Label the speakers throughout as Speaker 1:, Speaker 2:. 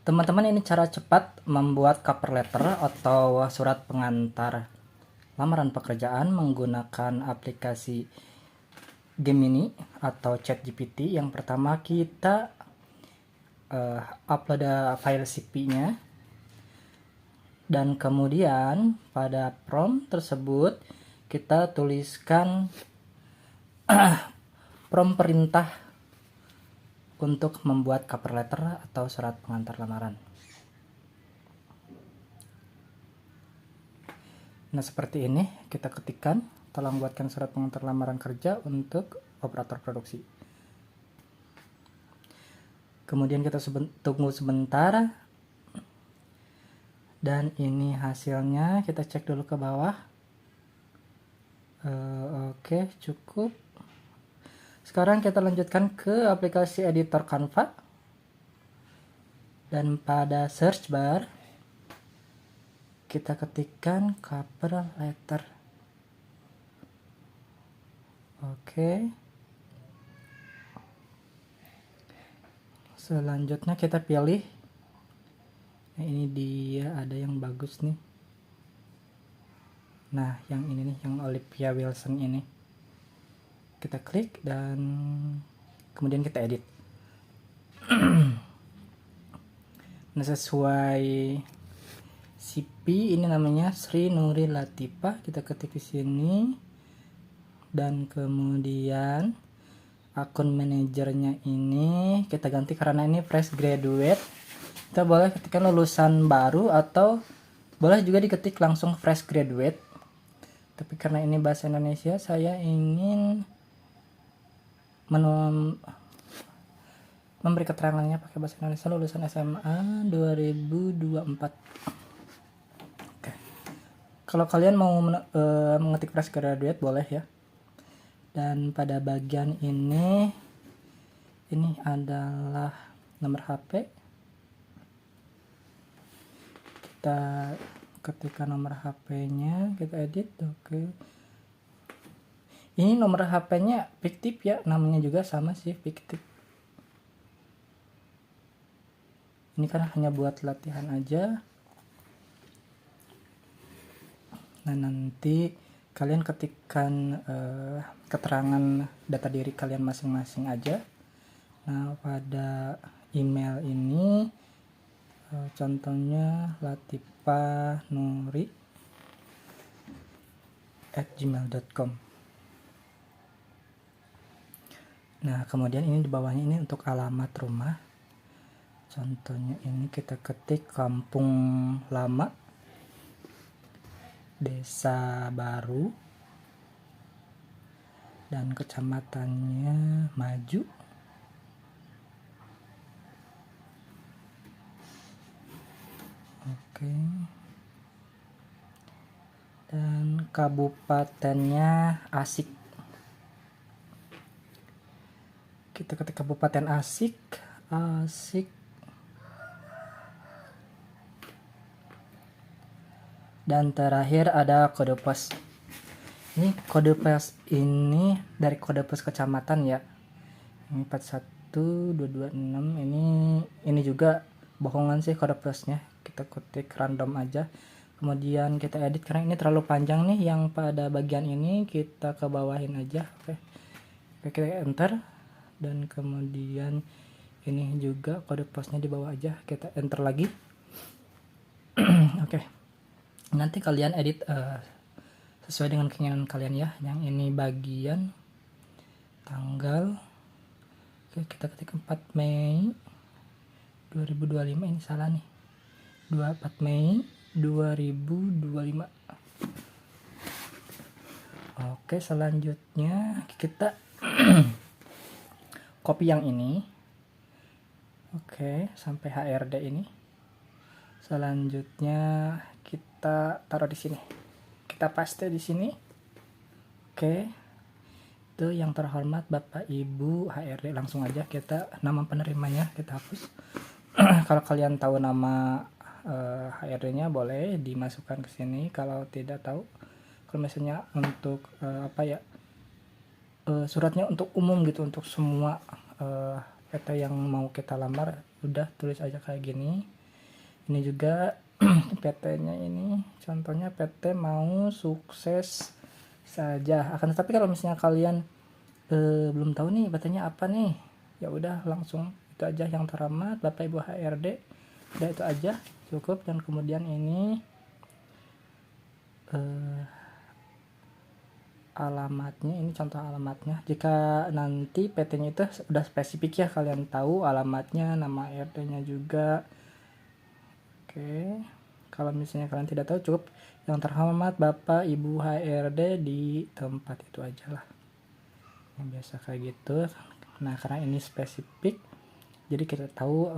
Speaker 1: Teman-teman, ini cara cepat membuat cover letter atau surat pengantar lamaran pekerjaan menggunakan aplikasi Gemini atau ChatGPT. Yang pertama kita upload file CP-nya, dan kemudian pada prompt tersebut kita tuliskan prompt perintah untuk membuat cover letter atau surat pengantar lamaran. Nah, seperti ini kita ketikkan, tolong buatkan surat pengantar lamaran kerja untuk operator produksi. Kemudian kita tunggu sebentar, dan ini hasilnya. Kita cek dulu ke bawah. Oke, cukup. Sekarang kita lanjutkan ke aplikasi editor Canva, dan pada search bar kita ketikkan cover letter. Oke. Selanjutnya kita pilih. Nah, ini dia, ada yang bagus nih. Nah, yang ini nih, yang Olivia Wilson ini. Kita klik dan kemudian kita edit. Nah, sesuai CP ini namanya Sri Nuri Latifah. Kita ketik di sini, dan kemudian akun manajernya ini kita ganti karena ini fresh graduate. Kita boleh ketikkan lulusan baru atau boleh juga diketik langsung fresh graduate. Tapi karena ini bahasa Indonesia, saya ingin memberi keterangannya pakai bahasa Indonesia, lulusan SMA 2024. Oke. Kalau kalian mau mengetik fresh graduate boleh ya. Dan pada bagian ini adalah nomor HP. Kita ketikkan nomor HP-nya, kita edit. Oke. Ini nomor HP-nya fiktif ya, namanya juga sama sih, fiktif. Ini kan hanya buat latihan aja. Nah, nanti kalian ketikkan keterangan data diri kalian masing-masing aja. Nah, pada email ini contohnya latifanuri@gmail.com. Nah, kemudian ini di bawahnya ini untuk alamat rumah. Contohnya ini kita ketik Kampung Lama, Desa Baru, dan kecamatannya Maju. Oke. Dan kabupatennya Asik. Kita ketik Kabupaten Asik. Dan terakhir ada kode pos. Ini kode pos ini dari kode pos kecamatan ya. Ini 41226. Ini juga bohongan sih kode posnya. Kita ketik random aja. Kemudian kita edit karena ini terlalu panjang nih. Yang pada bagian ini kita ke bawahin aja. Oke, kita enter. Dan kemudian ini juga kode posnya di bawah aja, kita enter lagi. Oke. Nanti kalian edit sesuai dengan keinginan kalian ya. Yang ini bagian tanggal. Oke, kita ketik 4 Mei 2025. Ini salah nih, 24 Mei 2025. Oke, selanjutnya kita copy yang ini. Oke, sampai HRD ini. Selanjutnya kita taruh di sini. Kita paste di sini. Oke. Itu yang terhormat Bapak Ibu HRD, langsung aja kita nama penerimanya kita hapus. Kalau kalian tahu nama HRD-nya boleh dimasukkan ke sini. Kalau tidak tahu, kalau misalnya untuk suratnya untuk umum gitu, untuk semua PT yang mau kita lamar, udah tulis aja kayak gini. Ini juga PT-nya ini contohnya PT mau sukses saja. Akan tetapi kalau misalnya kalian belum tahu nih PT-nya apa nih, ya udah langsung itu aja yang terhormat Bapak Ibu HRD, udah itu aja cukup. Dan kemudian ini alamatnya, ini contoh alamatnya. Jika nanti PT-nya itu udah spesifik ya, kalian tahu alamatnya, nama RT-nya juga. Oke, kalau misalnya kalian tidak tahu, cukup yang terhormat Bapak Ibu HRD di tempat itu aja lah, yang biasa kayak gitu. Nah, karena ini spesifik, jadi kita tahu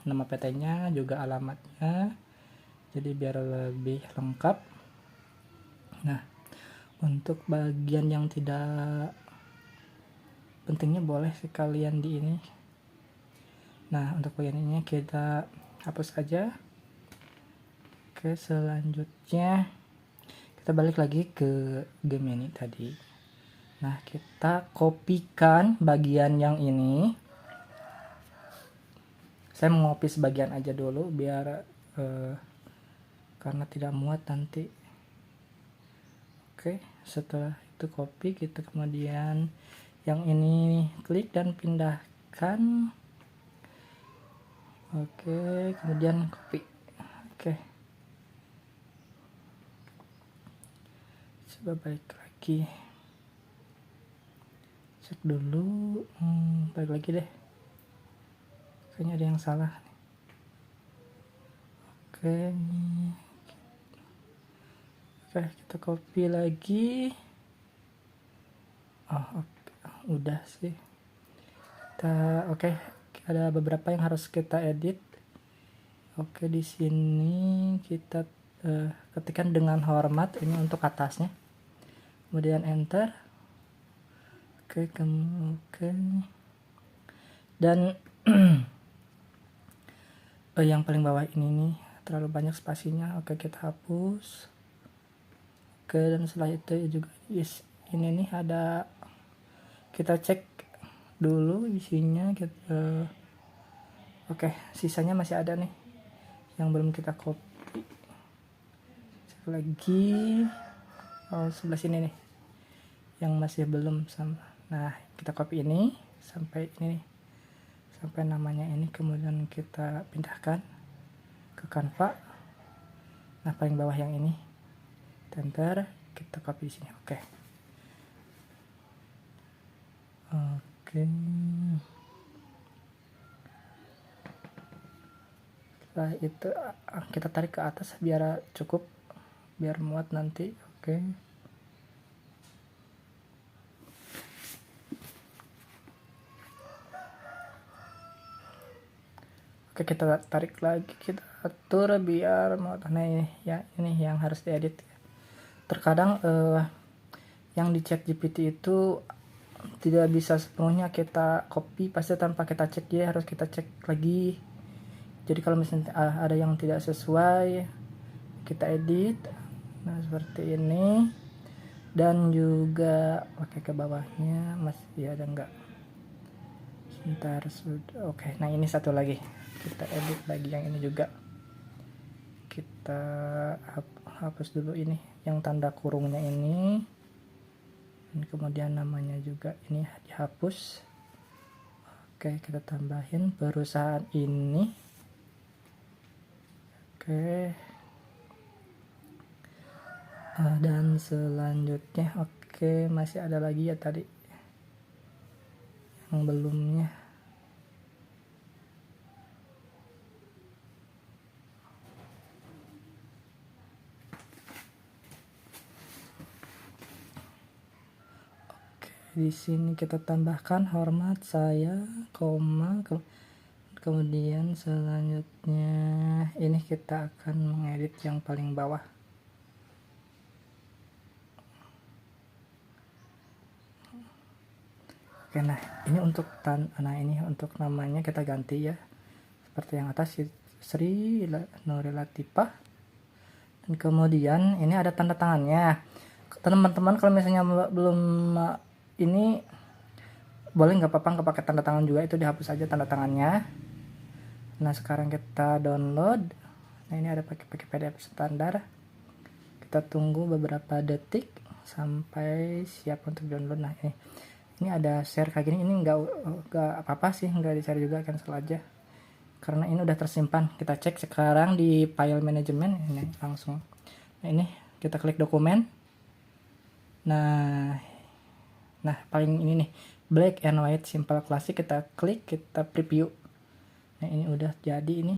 Speaker 1: nama PT-nya juga alamatnya, jadi biar lebih lengkap. Nah, untuk bagian yang tidak pentingnya boleh sekalian di ini. Nah, untuk bagian ini kita hapus aja. Oke, selanjutnya kita balik lagi ke game ini tadi. Nah, kita kopikan bagian yang ini. Saya mau copy sebagian aja dulu biar karena tidak muat nanti. Oke, setelah itu copy, kita kemudian yang ini klik dan pindahkan. Oke, kemudian copy. Oke, coba balik lagi, cek dulu. Balik lagi deh, kayaknya ada yang salah. Oke, kita copy lagi. Udah sih. Oke, ada beberapa yang harus kita edit. Oke, di sini kita ketikkan dengan hormat, ini untuk atasnya, kemudian enter. Oke, dan yang paling bawah ini nih terlalu banyak spasinya. Oke, kita hapus. Oke, dan setelah itu juga ini nih ada, kita cek dulu isinya. Oke, sisanya masih ada nih yang belum kita copy. Cek lagi. Sebelah sini nih yang masih belum sama. Nah, kita copy ini sampai ini nih, sampai namanya ini, kemudian kita pindahkan ke Canva. Nah, paling bawah yang ini, enter, kita copy di sini. Oke. Setelah itu kita tarik ke atas biar cukup, biar muat nanti. Oke, kita tarik lagi, kita atur biar muat. Nah, ini yang harus diedit. Terkadang yang di ChatGPT itu tidak bisa sepenuhnya kita copy pasti tanpa kita cek, dia harus kita cek lagi. Jadi kalau misalnya ada yang tidak sesuai, kita edit. Nah, seperti ini. Dan juga pakai ke bawahnya masih ada enggak? Sebentar, sudah. Oke, nah ini satu lagi, kita edit lagi yang ini juga. Kita hapus dulu ini yang tanda kurungnya ini, dan kemudian namanya juga ini dihapus. Oke, kita tambahin perusahaan ini. Oke, dan selanjutnya masih ada lagi ya tadi yang belumnya. Di sini kita tambahkan hormat saya, koma, kemudian selanjutnya ini kita akan mengedit yang paling bawah. Oke, nah ini untuk ini untuk namanya kita ganti ya, seperti yang atas, Sri Nuri Latifah. Dan kemudian ini ada tanda tangannya. Teman-teman kalau misalnya belum ini boleh nggak apa-apa nggak pakai tanda tangan juga, itu dihapus aja tanda tangannya. Nah sekarang kita download. Nah ini ada pakai PDF standar. Kita tunggu beberapa detik sampai siap untuk download. Nah ini ada share kayak gini. Ini nggak apa-apa sih, nggak di-share juga, cancel aja karena ini udah tersimpan. Kita cek sekarang di file management ini langsung. Nah ini kita klik dokumen. Nah paling ini nih, black and white simple classic, kita klik, kita preview. Nah ini udah jadi ini.